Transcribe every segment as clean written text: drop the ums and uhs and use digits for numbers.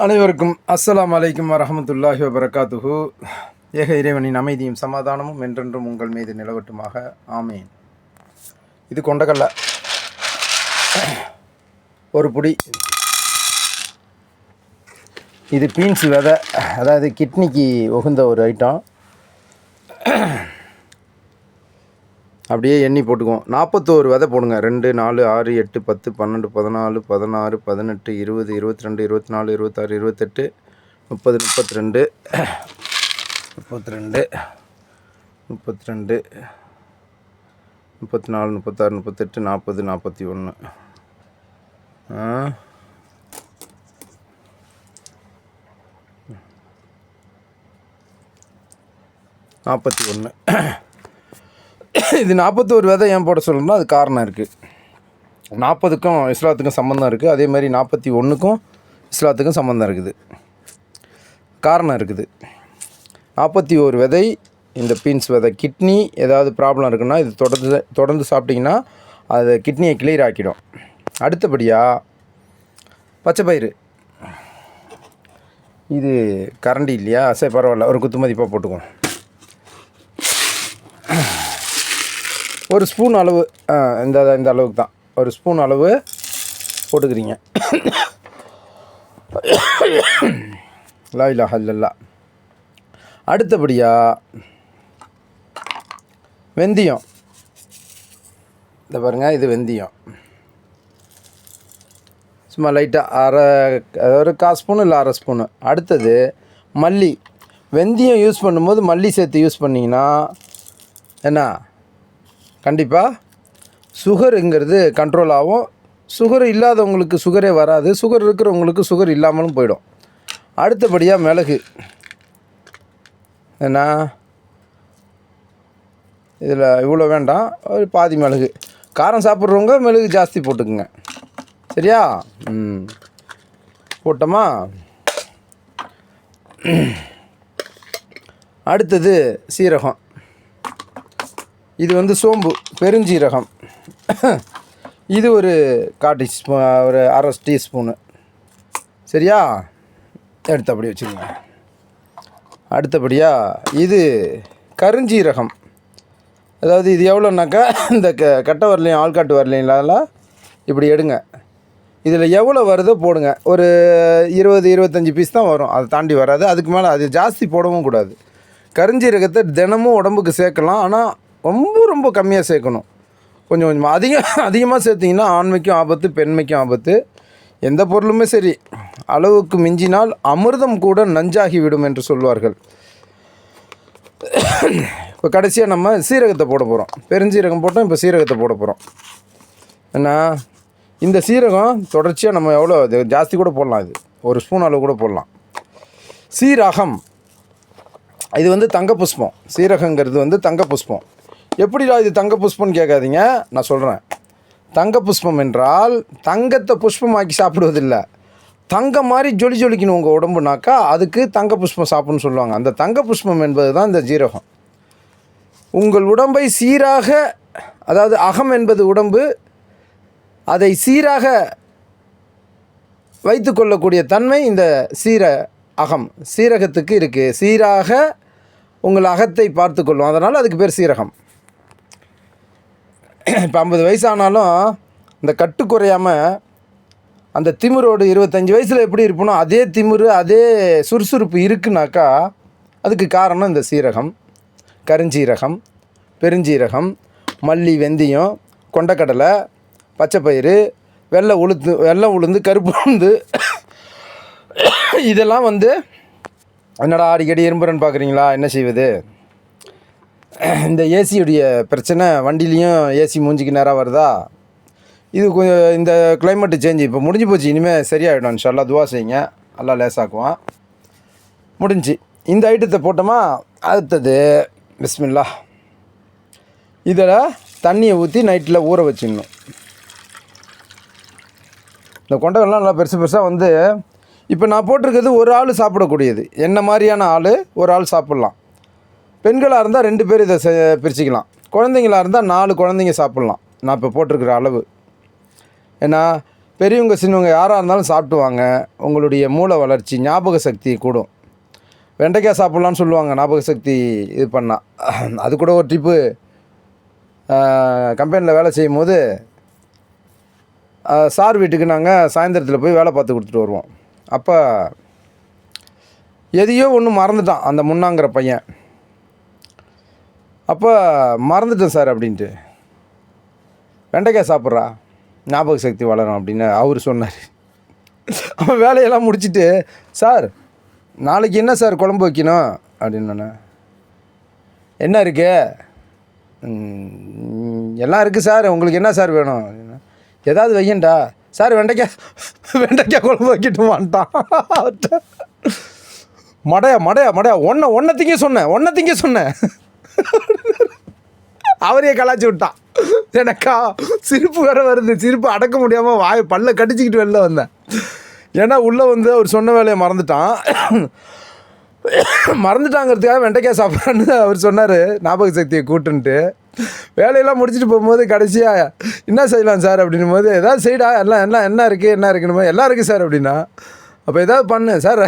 அனைவருக்கும் அஸ்ஸலாமு அலைக்கும் வரஹ்மத்துல்லாஹி வபரகாத்துஹு. ஏக இறைவனின் அமைதியும் சமாதானமும் என்றென்றும் உங்கள் மீது நிலவட்டுமாக. ஆமீன். இது கொண்டக்கடலை ஒரு புடி. இது பீன்ஸ் விதை, அதாவது கிட்னிக்கு உகந்த ஒரு ஐட்டம். அப்படியே எண்ணி போட்டுக்குவோம். 41 விதை போடுங்க. 2, 4, 6, 8, 10, 12, 14, 16, 18, 20, 22, 24, 26, 28, 30, 32, 32, 32, 34, 36, 38, 40, 41. 41. இது 41 விதை ஏன் போட சொல்லணும்னா அது காரணம் இருக்குது. 40க்கும் இஸ்லாத்துக்கும் சம்மந்தம் இருக்குது. அதே மாதிரி 41க்கும் இஸ்லாத்துக்கும் சம்மந்தம் இருக்குது, காரணம் இருக்குது. 41 விதை இந்த பீன்ஸ் விதை. கிட்னி ஏதாவது ப்ராப்ளம் இருக்குன்னா இது தொடர்ந்து சாப்பிட்டிங்கன்னா அது கிட்னியை கிளியர் ஆக்கிடும். அடுத்தபடியாக பச்சைப்பயிறு. இது கரண்டி இல்லையா? சரி, பரவாயில்ல, ஒரு குத்து மதிப்பாக போட்டுக்குவோம். ஒரு ஸ்பூன் அளவு, இந்த அளவுக்கு தான், ஒரு ஸ்பூன் அளவு போட்டுக்கிறீங்க. லா இலாஹா இல்லல்லாஹ். அடுத்தபடியாக வெந்தயம். இந்த பாருங்கள், இது வெந்தயம். சும்மா லைட்டாக ஒரு 1/4 ஸ்பூனு இல்லை 1/2 ஸ்பூனு. அடுத்தது மல்லி. வெந்தயம் யூஸ் பண்ணும்போது மல்லி சேர்த்து யூஸ் பண்ணிங்கன்னா என்ன, கண்டிப்பாக சுகருங்கிறது கண்ட்ரோல் ஆகும். சுகர் இல்லாதவங்களுக்கு சுகரே வராது, சுகர் இருக்கிறவங்களுக்கு சுகர் இல்லாமலும் போயிடும். அடுத்தபடியாக மிளகு. என்ன, இதில் இவ்வளோ வேண்டாம், ஒரு பாதி மிளகு. காரம் சாப்பிட்றவங்க மிளகு ஜாஸ்தி போட்டுக்குங்க, சரியா? போட்டோமா? அடுத்தது சீரகம். இது சோம்பு, பெருஞ்சீரகம். இது ஒரு 1/4 டீஸ்பூன், ஒரு 1/2 டீஸ்பூனு, சரியா? எடுத்து அப்படி வச்சுக்கோங்க. அடுத்தபடியாக இது கருஞ்சீரகம். அதாவது இது எவ்வளோனாக்கா, இந்த கட்டை வரலையும் ஆள்காட்டு வரலையும் இப்படி எடுங்க. இதில் எவ்வளோ வருதோ போடுங்க. ஒரு 20-25 பீஸ் தான் வரும், அதை தாண்டி வராது. அதுக்கு மேலே அது ஜாஸ்தி போடவும் கூடாது. கருஞ்சீரகத்தை தினமும் உடம்புக்கு சேர்க்கலாம், ஆனால் ரொம்ப ரொம்ப கம்மியாக சேர்க்கணும். கொஞ்சம் கொஞ்சமாக. அதிகமாக சேர்த்திங்கன்னா ஆண்மைக்கும் ஆபத்து, பெண்மைக்கும் ஆபத்து. எந்த பொருளுமே சரி, அளவுக்கு மிஞ்சினால் அமிர்தம் கூட நஞ்சாகி விடும் என்று சொல்வார்கள். இப்போ கடைசியாக நம்ம சீரகத்தை போட போகிறோம். பெருஞ்சீரகம் போட்டோம், இப்போ சீரகத்தை போட போகிறோம். என்ன, இந்த சீரகம் தொடர்ச்சியாக நம்ம எவ்வளோ ஜாஸ்தி கூட போடலாம், இது ஒரு ஸ்பூன் அளவு கூட போடலாம். சீரகம் இது தங்க புஷ்பம். சீரகங்கிறது தங்க புஷ்பம். எப்படிடா இது தங்க புஷ்பம்னு கேட்காதீங்க, நான் சொல்கிறேன். தங்க புஷ்பம் என்றால் தங்கத்தை புஷ்பமாக்கி சாப்பிடுவதில்லை. தங்கம் மாதிரி ஜொலிக்கணும் உங்கள் உடம்புனாக்கா அதுக்கு தங்க புஷ்பம் சாப்பிட்ணுன்னு சொல்லுவாங்க. அந்த தங்க புஷ்பம் என்பது தான் இந்த ஜீரகம். உங்கள் உடம்பை சீராக, அதாவது அகம் என்பது உடம்பு, அதை சீராக வைத்து கொள்ளக்கூடிய தன்மை இந்த சீரகத்துக்கு இருக்குது. சீராக உங்கள் அகத்தை பார்த்து கொள்ளும், அதனால் அதுக்கு பேர் சீரகம். இப்போ 50 வயசானாலும் இந்த கட்டு குறையாமல் அந்த திமிரோடு 25 வயசில் எப்படி இருப்பனோ அதே திமிரு, அதே சுறுசுறுப்பு இருக்குனாக்கா அதுக்கு காரணம் இந்த சீரகம், கருஞ்சீரகம், பெருஞ்சீரகம், மல்லி, வெந்தயம், கொண்டக்கடலை, பச்சைப்பயிறு, வெள்ளை உளுந்து, கருப்பு உளுந்து. இதெல்லாம் என்னடா அடிக்கடி எறும்புறன்னு பார்க்குறீங்களா? என்ன செய்வது? இந்த ஏசியுடைய பிரச்சனை. வண்டிலையும் ஏசி மூஞ்சிக்கு நேராக வருதா? இது கொஞ்சம் இந்த கிளைமேட்டு சேஞ்சு இப்போ முடிஞ்சு போச்சு. இனிமேல் சரியாயிடும் இன்ஷால்லா. துவா செய்யுங்க, எல்லாம் லேசாக்குவான். முடிஞ்சு இந்த ஐட்டத்தை போட்டோமா? அடுத்தது பிஸ்மில்லா. இதில் தண்ணியை ஊற்றி நைட்டில் ஊற வச்சிடணும். இந்த கொண்டைகள்லாம் நல்லா பெருசு பெருசாக இப்போ நான் போட்டிருக்கிறது ஒரு ஆள் சாப்பிடக்கூடியது. என்ன மாதிரியான ஆள் ஒரு ஆள் சாப்பிட்லாம். பெண்களாக இருந்தால் 2 பேர் இதை பிரிச்சுக்கலாம். குழந்தைங்களாக இருந்தால் 4 குழந்தைங்க சாப்பிட்லாம். நான் இப்போ போட்டிருக்கிற அளவு. ஏன்னா பெரியவங்க சின்னவங்க யாராக இருந்தாலும் சாப்பிட்டு வாங்க. உங்களுடைய மூளை வளர்ச்சி, ஞாபக சக்தி கூடும். வெண்டைக்காய் சாப்பிட்லான்னு சொல்லுவாங்க ஞாபக சக்தி இது பண்ணால். அது கூட ஒரு டிப்பு. கம்பெனியில் வேலை செய்யும் போது சார் வீட்டுக்கு நாங்கள் சாயந்தரத்தில் போய் வேலை பார்த்து கொடுத்துட்டு வருவோம். அப்போ எதையோ ஒன்று மறந்துட்டான் அந்த முன்னாங்கிற பையன். அப்போ மறந்துட்டேன் சார் அப்படின்ட்டு. வெண்டைக்காய் சாப்பிட்றா, ஞாபக சக்தி வளரும் அப்படின்னு அவர் சொன்னார். அவன் வேலையெல்லாம் முடிச்சுட்டு, சார் நாளைக்கு என்ன சார் குழம்பு வைக்கணும் அப்படின்னு. என்ன இருக்கு? எல்லாம் இருக்குது சார், உங்களுக்கு என்ன சார் வேணும் அப்படின்னா. ஏதாவது வையண்டா சார், வெண்டைக்காய் குழம்பு வைக்கட்டுமான்ட்டான். மடையா ஒன்றை சொன்னேன் அவரையே கலாச்சி விட்டான். எனக்கா சிரிப்பு வேறு வருது. சிரிப்பு அடக்க முடியாமல் பல்ல கடிச்சிக்கிட்டு வெளில வந்தேன். ஏன்னா உள்ளே வந்து அவர் சொன்ன வேலையை மறந்துட்டாங்கிறதுக்காக வெண்டைக்காய் சாப்பிட்றான்னு அவர் சொன்னார், ஞாபக சக்தியை கூட்டுன்ட்டு. வேலையெல்லாம் முடிச்சுட்டு போகும்போது கடைசியாக என்ன செய்யலாம் சார் அப்படின்னும் போது, ஏதாவது செய்டா, எல்லாம் என்ன இருக்குன்னு, எல்லாம் இருக்குது சார் அப்படின்னா. அப்போ ஏதாவது பண்ணு சார்,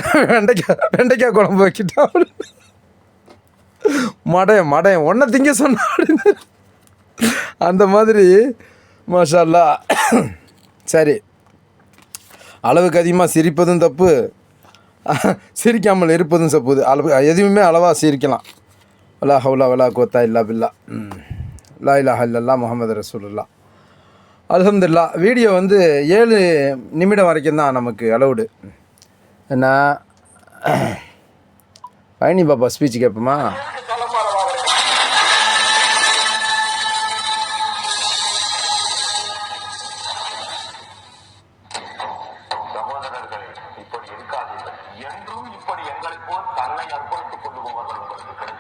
வெண்டைக்காய் குழம்பு வைக்கிட்டா. மடையன் ஒன்றை திங்க சொன்னா அப்படின்னு. அந்த மாதிரி மாஷா அல்லாஹ். சரி, அளவுக்கு அதிகமாக சிரிப்பதும் தப்பு, சிரிக்காமல் இருப்பதும் தப்பு. எதுவுமே அளவாக சிரிக்கலாம். வலா ஹவுலா வலா குவத்தா இல்லா பில்லா. லா இலாஹா இல்லல்லாஹ் முஹம்மது ரசூலுல்லாஹ். அல்ஹம்துலில்லாஹ். வீடியோ வந்து 7 நிமிடம் வரைக்கும் தான் நமக்கு அலவுடு. என்ன பழனி பாப்பா ஸ்பீச் கேட்போமா? இப்படி இருக்காதீர்கள். என்றும் இப்படி எங்களை போல் தன்னை அர்ப்பணித்துக் கொள்ளுபவர்கள் உங்களுக்கு